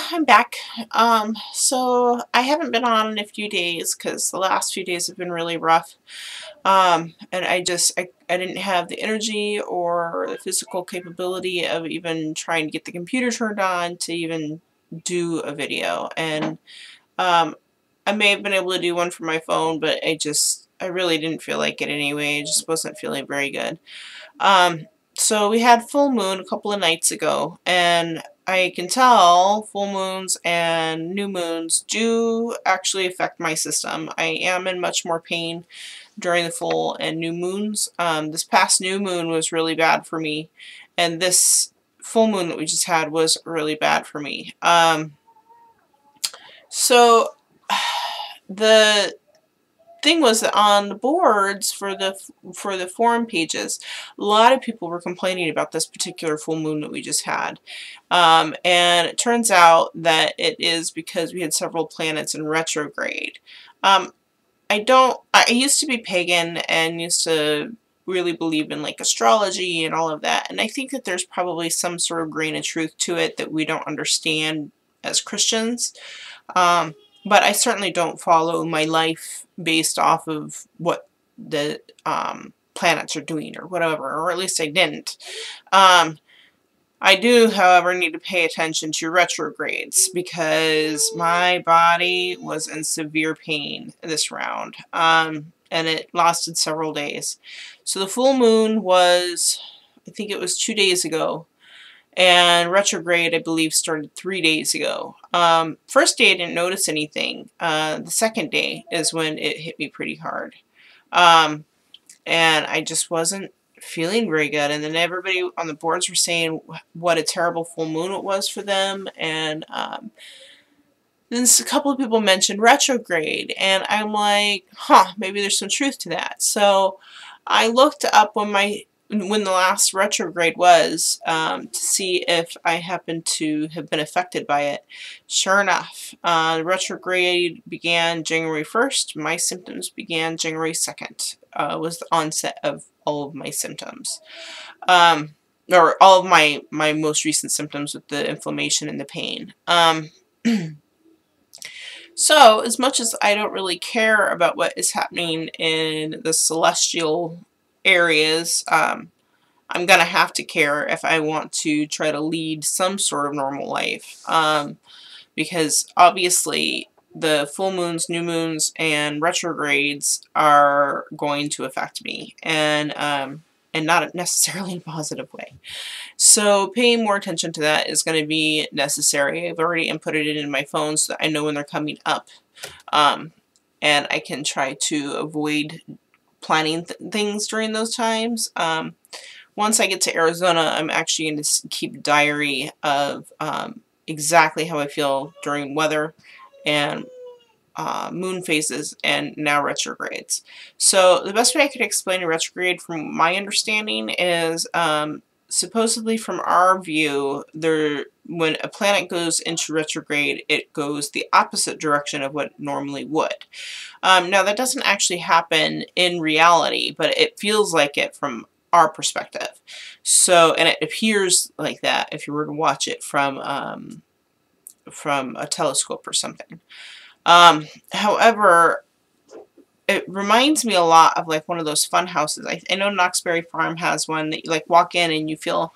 I'm back. So I haven't been on in a few days because the last few days have been really rough. And I didn't have the energy or the physical capability of even trying to get the computer turned on to even do a video. And um, I may have been able to do one from my phone, but I really didn't feel like it anyway. I just wasn't feeling very good. Um, so we had full moon a couple of nights ago, and I can tell full moons and new moons do actually affect my system. I am in much more pain during the full and new moons. This past new moon was really bad for me, and this full moon that we just had was really bad for me. So the thing was that on the boards for the forum pages, a lot of people were complaining about this particular full moon that we just had, and it turns out that it is because we had several planets in retrograde. Um, I used to be pagan and used to really believe in like astrology and all of that, and I think that there's probably some sort of grain of truth to it that we don't understand as Christians. Um, but I certainly don't follow my life based off of what the planets are doing or whatever, or at least I didn't. Um, I do, however, need to pay attention to retrogrades because my body was in severe pain this round, and it lasted several days. So the full moon was, I think it was 2 days ago, and retrograde, I believe, started 3 days ago. First day I didn't notice anything. The second day is when it hit me pretty hard. Um, and I just wasn't feeling very good. And then everybody on the boards were saying what a terrible full moon it was for them. And then a couple of people mentioned retrograde. And I'm like, huh, maybe there's some truth to that. So I looked up when the last retrograde was, to see if I happened to have been affected by it. Sure enough, the retrograde began January 1st. My symptoms began January 2nd, was the onset of all of my symptoms. Or all of my most recent symptoms with the inflammation and the pain. So, as much as I don't really care about what is happening in the celestial areas, I'm going to have to care if I want to try to lead some sort of normal life. Because obviously the full moons, new moons, and retrogrades are going to affect me, and not necessarily in a positive way. So paying more attention to that is going to be necessary. I've already inputted it in my phone so that I know when they're coming up. And I can try to avoid planning things during those times. Once I get to Arizona, I'm actually going to keep a diary of exactly how I feel during weather and moon phases and now retrogrades. So the best way I could explain a retrograde from my understanding is supposedly from our view, when a planet goes into retrograde, it goes the opposite direction of what it normally would. Now that doesn't actually happen in reality, but it feels like it from our perspective. So, and it appears like that if you were to watch it from a telescope or something. However, it reminds me a lot of like one of those fun houses. I know Knoxbury Farm has one that you like walk in and you feel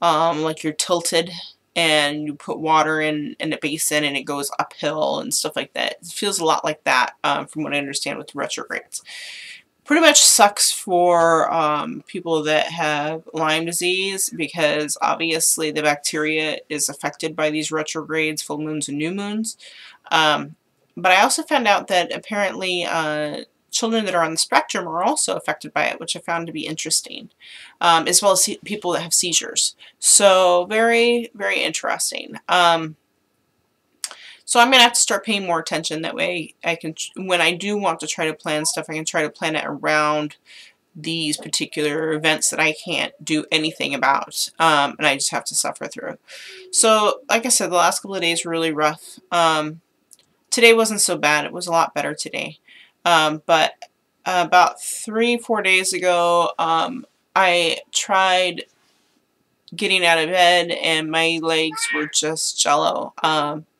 like you're tilted, and you put water in a basin and it goes uphill and stuff like that. It feels a lot like that, from what I understand with retrogrades. Pretty much sucks for people that have Lyme disease, because obviously the bacteria is affected by these retrogrades, full moons, and new moons. But I also found out that apparently children that are on the spectrum are also affected by it, which I found to be interesting, as well as people that have seizures. So very, very interesting. So I'm going to have to start paying more attention. That way I can, when I do want to try to plan stuff, I can try to plan it around these particular events that I can't do anything about, and I just have to suffer through. So like I said, the last couple of days were really rough. Today wasn't so bad. It was a lot better today. But about 3-4 days ago, I tried getting out of bed and my legs were just jello.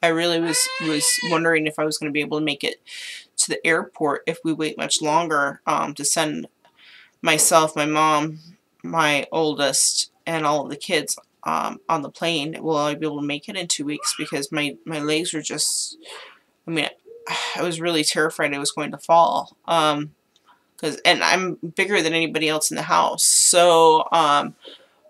I really was wondering if I was going to be able to make it to the airport if we wait much longer, to send myself, my mom, my oldest, and all of the kids on the plane. Will I be able to make it in 2 weeks? Because my legs were just, I mean, I was really terrified I was going to fall. And I'm bigger than anybody else in the house. So,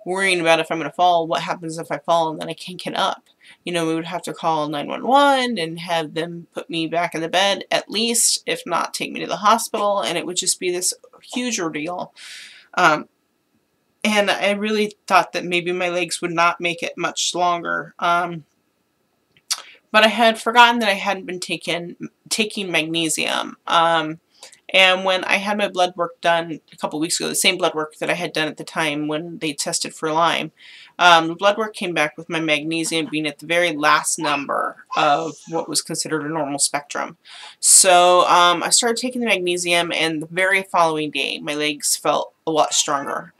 worrying about if I'm going to fall, what happens if I fall and then I can't get up? You know, we would have to call 911 and have them put me back in the bed at least, if not take me to the hospital, and it would just be this huge ordeal. And I really thought that maybe my legs would not make it much longer. But I had forgotten that I hadn't been taking magnesium. And when I had my blood work done a couple weeks ago, the same blood work that I had done at the time when they tested for Lyme, the blood work came back with my magnesium being at the very last number of what was considered a normal spectrum. So I started taking the magnesium, and the very following day, my legs felt a lot stronger.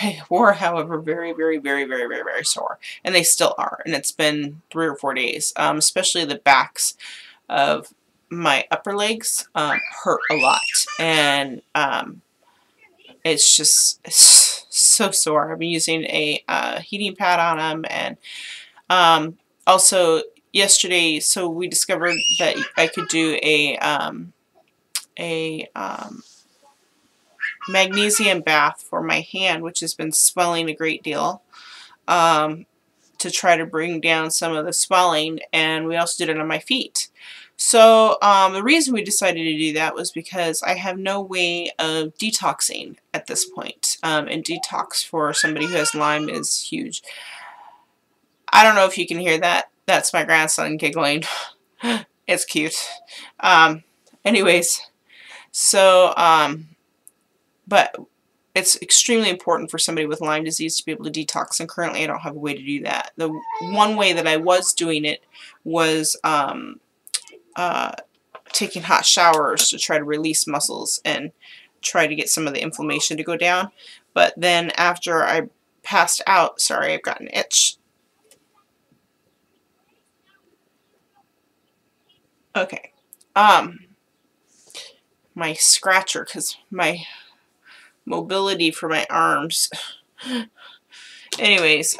They were, however, very, very, very, very, very, very sore, and they still are. And it's been 3 or 4 days, especially the backs of my upper legs hurt a lot, and it's so sore. I've been using a heating pad on them, and also yesterday, so we discovered that I could do a magnesium bath for my hand, which has been swelling a great deal, to try to bring down some of the swelling, and we also did it on my feet. So the reason we decided to do that was because I have no way of detoxing at this point. And detox for somebody who has Lyme is huge. I don't know if you can hear that. That's my grandson giggling. It's cute. Anyways, so, but it's extremely important for somebody with Lyme disease to be able to detox, and currently I don't have a way to do that. The one way that I was doing it was taking hot showers to try to release muscles and try to get some of the inflammation to go down. But then after I passed out, sorry, I've got an itch. Okay. My scratcher, because my mobility for my arms. Anyways,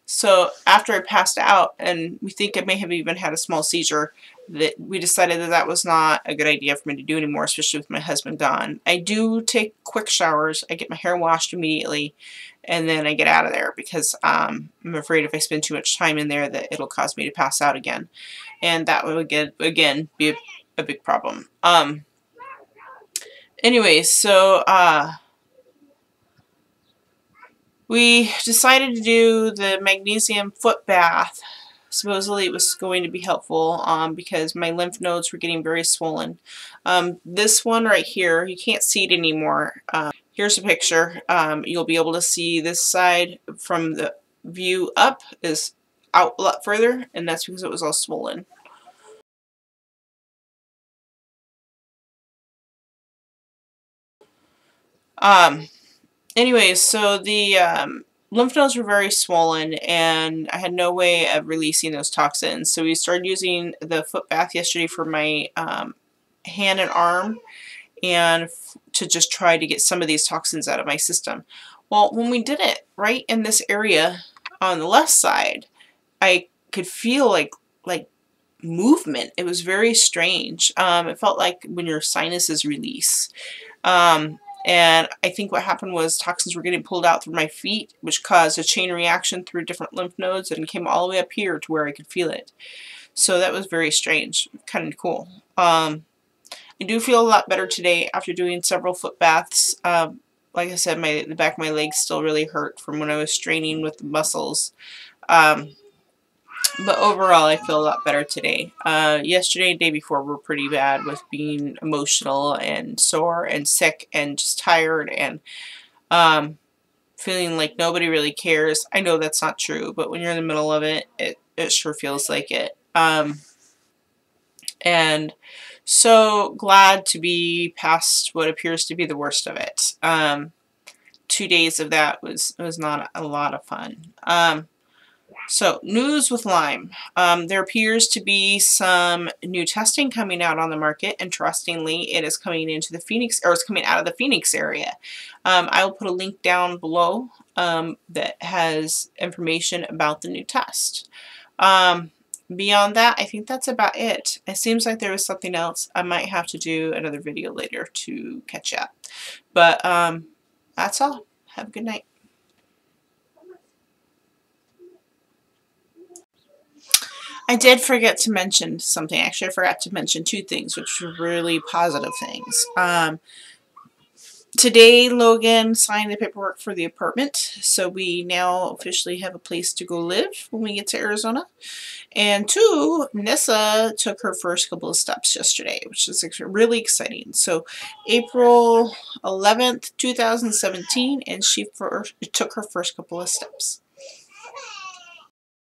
so after I passed out, and we think I may have even had a small seizure, that we decided that that was not a good idea for me to do anymore, especially with my husband gone. I do take quick showers. I get my hair washed immediately, and then I get out of there, because I'm afraid if I spend too much time in there that it'll cause me to pass out again. And that would, again, be a big problem. Anyways, so we decided to do the magnesium foot bath. Supposedly it was going to be helpful because my lymph nodes were getting very swollen. This one right here, you can't see it anymore. Here's a picture. You'll be able to see this side from the view up is out a lot further, and that's because it was all swollen. Anyways, so the lymph nodes were very swollen, and I had no way of releasing those toxins. So we started using the foot bath yesterday for my hand and arm, and to just try to get some of these toxins out of my system. Well, when we did it right in this area on the left side, I could feel like movement. It was very strange. It felt like when your sinuses release. And I think what happened was toxins were getting pulled out through my feet, which caused a chain reaction through different lymph nodes and came all the way up here to where I could feel it. So that was very strange, kind of cool. I do feel a lot better today after doing several foot baths. Like I said, the back of my legs still really hurt from when I was straining with the muscles. But overall, I feel a lot better today. Yesterday and the day before were pretty bad with being emotional and sore and sick and just tired and feeling like nobody really cares. I know that's not true, but when you're in the middle of it, it sure feels like it. And so glad to be past what appears to be the worst of it. 2 days of that was not a lot of fun. So, news with Lyme. There appears to be some new testing coming out on the market. Interestingly, it is coming into the Phoenix, or it's coming out of the Phoenix area. I will put a link down below that has information about the new test. Beyond that, I think that's about it. It seems like there was something else. I might have to do another video later to catch up. But that's all. Have a good night. I did forget to mention something. Actually, I forgot to mention two things, which were really positive things. Today, Logan signed the paperwork for the apartment, so we now officially have a place to go live when we get to Arizona. And two, Nissa took her first couple of steps yesterday, which is really exciting. So April 11th, 2017, and she took her first couple of steps.